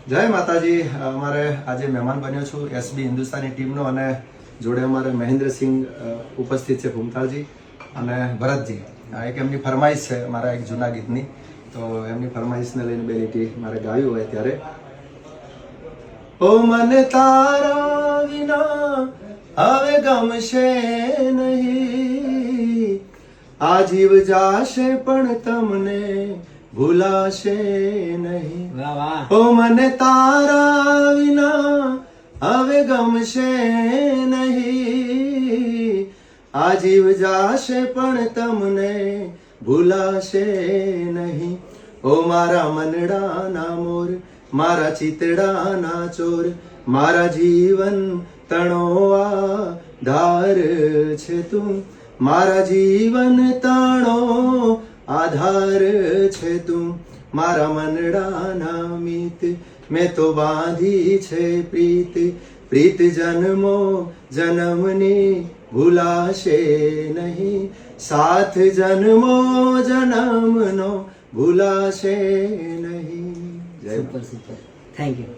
જય માતાજી. અમારે આજે મહેમાન બન્યો છું એસબી હિન્દુસ્તાની ટીમનો અને જોડે અમારે મહેન્દ્રસિંહ ઉપસ્થિત છે, ભૂમતાળજી અને ભરતજી. એક એમની ફરમાઈશ છે મારા એક જૂના ગીતની, તો એમની ફરમાઈશને લઈને બે લીટી મારે ગાવી હોય ત્યારે. ઓ મને તારા વિના હવે ગમશે નહીં, આ જીવ જાશે પણ તમને ભૂલાશે નહીં. ઓ મને તારા વિના હવે ગમશે નહીં, આ જીવ જાશે પણ તમને ભૂલાશે નહીં. ઓ મારા મનડાના મોર, મારા ચિતડાના ચોર, મારા જીવન તણો આધાર છે તું, મારા જીવન તણો આધાર છે તું. મારા મનડાના મિત મેં તો બાંધી છે પ્રીત, પ્રીત જન્મો જન્મની ભૂલાશે નહીં, સાથ જન્મો જન્મનો ભૂલાશે નહીં. જય સુપર સુપર, થેન્ક યુ.